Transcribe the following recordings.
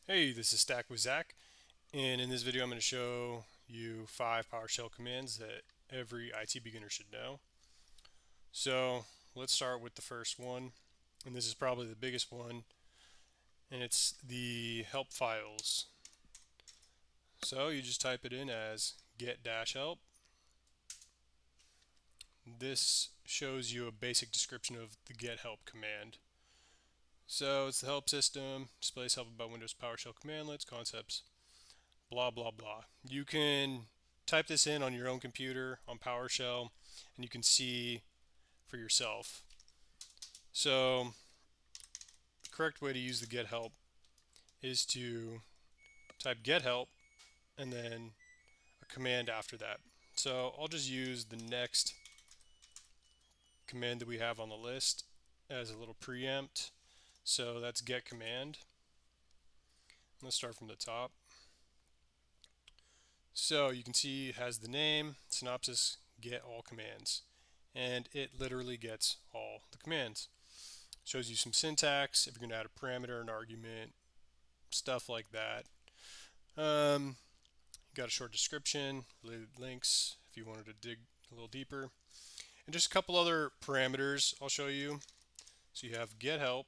Hey, this is Stack with Zach, and in this video I'm going to show you 5 PowerShell commands that every IT beginner should know. So let's start with the first one, and this is probably the biggest one, and it's the help files. So you just type it in as get-help. This shows you a basic description of the get help command. So it's the help system, displays help about Windows PowerShell commandlets, concepts, blah blah blah. You can type this in on your own computer on PowerShell and you can see for yourself. So the correct way to use the get help is to type get help and then a command after that. So I'll just use the next command that we have on the list as a little preempt. So that's get command. Let's start from the top. So you can see it has the name, synopsis, get all commands, and it literally gets all the commands. Shows you some syntax, if you're going to add a parameter, an argument, stuff like that. Got a short description, related links if you wanted to dig a little deeper, and just a couple other parameters I'll show you. So you have get help,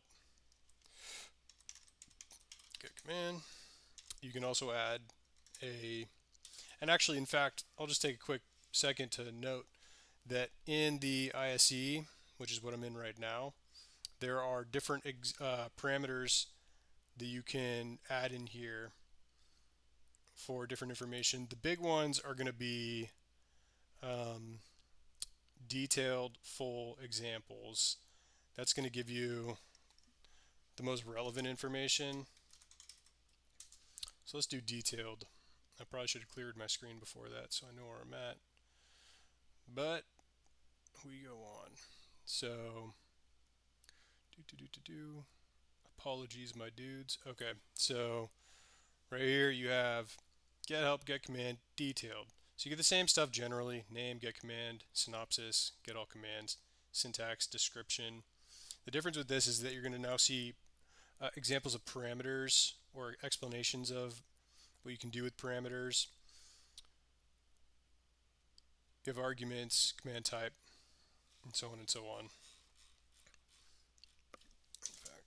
get command. You can also add and actually in fact I'll just take a quick second to note that in the ISE, which is what I'm in right now, there are different parameters that you can add in here for different information. The big ones are going to be detailed full examples. That's going to give you the most relevant information. So let's do detailed. I probably should have cleared my screen before that so I know where I'm at. But we go on. So, apologies, my dudes. Okay, so right here you have get help, get command, detailed. So you get the same stuff generally: name, get command, synopsis, get all commands, syntax, description. The difference with this is that you're going to now see examples of parameters or explanations of what you can do with parameters. You have arguments, command type, and so on and so on.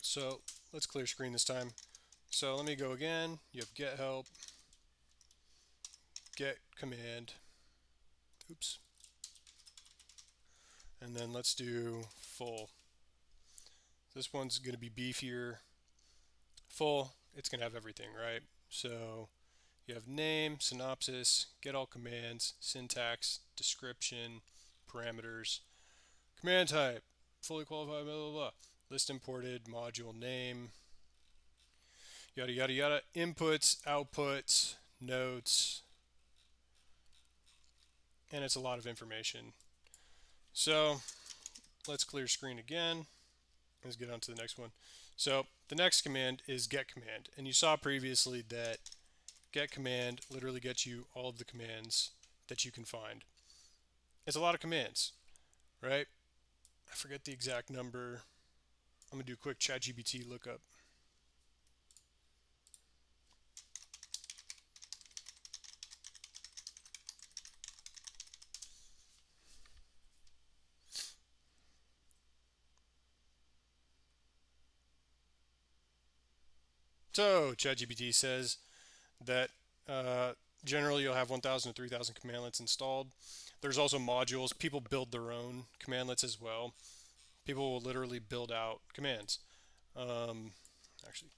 So let's clear screen this time. So let me go again. You have get help, get command, oops, and then let's do full. This one's going to be beefier. Full, it's going to have everything, right? So you have name, synopsis, get all commands, syntax, description, parameters, command type, fully qualified, blah, blah, blah, list imported, module name, yada, yada, yada, inputs, outputs, notes, and it's a lot of information. So let's clear screen again. Let's get on to the next one. So the next command is get command, and you saw previously that get command literally gets you all of the commands that you can find. It's a lot of commands, right? I forget the exact number. I'm gonna do a quick ChatGPT lookup. So ChatGPT says that generally you'll have 1,000 to 3,000 commandlets installed. There's also modules. People build their own commandlets as well. People will literally build out commands. Actually,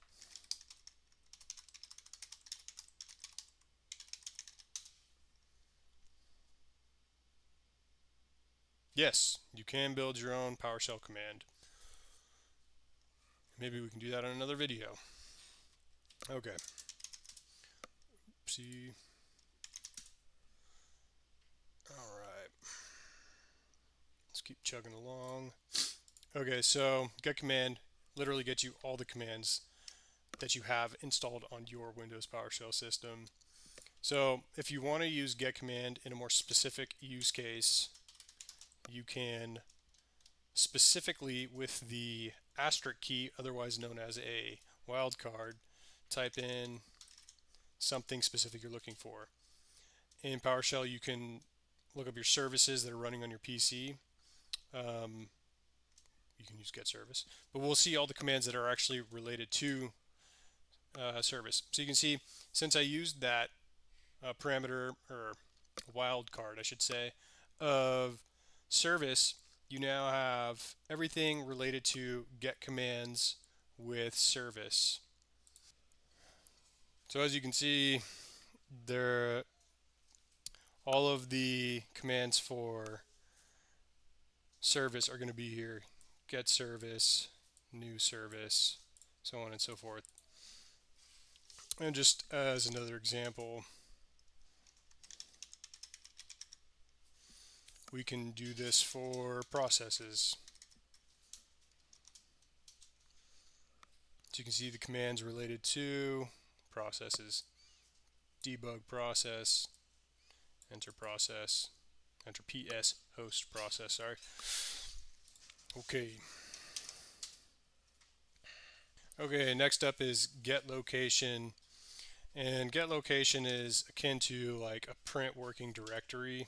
yes, you can build your own PowerShell command. Maybe we can do that in another video. Okay. See. All right. Let's keep chugging along. Okay, so get command literally gets you all the commands that you have installed on your Windows PowerShell system. So if you want to use get command in a more specific use case, you can specifically with the asterisk key, otherwise known as a wildcard, type in something specific you're looking for. In PowerShell, you can look up your services that are running on your PC. Um, you can use get service, but we'll see all the commands that are actually related to service. So you can see, since I used that parameter or wildcard, I should say, of service, you now have everything related to get commands with service. So as you can see, there all of the commands for service are going to be here: get service, new service, so on and so forth. And just as another example, we can do this for processes. So you can see the commands related to processes: debug process, enter process, enter ps host process, sorry. Okay, next up is get location. And get location is akin to like a print working directory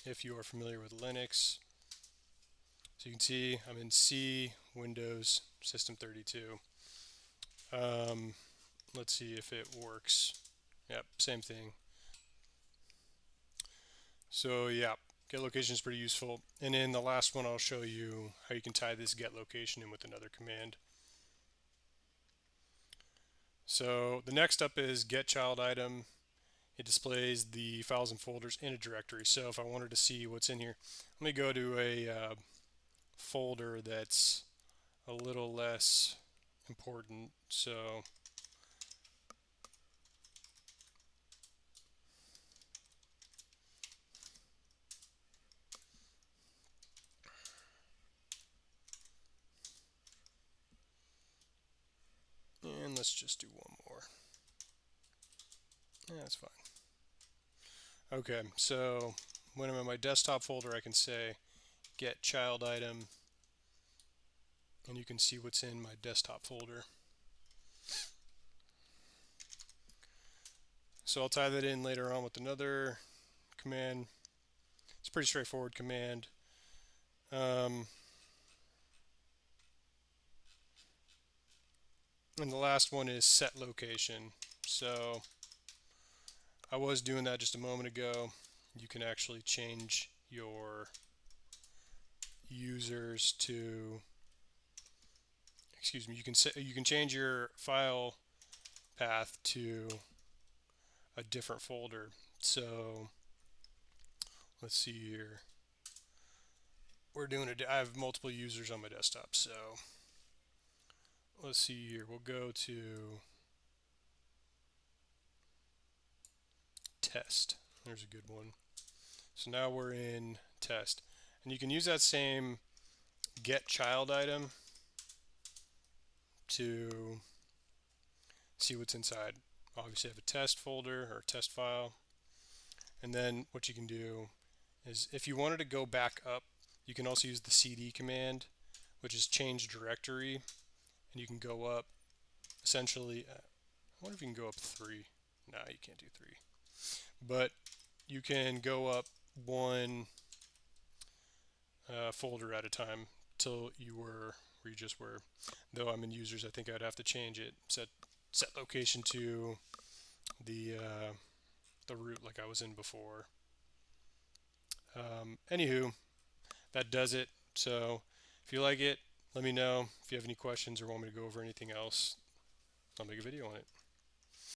if you are familiar with Linux. So you can see I'm in C, Windows, System 32. Let's see if it works. Yep, same thing. So yeah, get location is pretty useful. And in the last one, I'll show you how you can tie this get location in with another command. So the next up is Get-ChildItem. It displays the files and folders in a directory. So if I wanted to see what's in here, let me go to a folder that's a little less important. So and let's just do one more. Yeah, that's fine. Okay, so when I'm in my desktop folder, I can say get child item, and you can see what's in my desktop folder. So I'll tie that in later on with another command. It's a pretty straightforward command. And the last one is set location. So I was doing that just a moment ago. You can actually change your users to, excuse me, you can change your file path to a different folder. So let's see here. We're doing it. I have multiple users on my desktop, so let's see here. We'll go to test. There's a good one. So now we're in test, and you can use that same get child item to see what's inside. Obviously, I have a test folder or test file, and then what you can do is if you wanted to go back up, you can also use the cd command, which is change directory, and you can go up essentially. I wonder if you can go up 3. No, you can't do 3, but you can go up one folder at a time till you were where you just were. Though I'm in users, I think I'd have to change it, set location to the root like I was in before. Anywho, that does it. So if you like it, let me know. If you have any questions or want me to go over anything else, I'll make a video on it.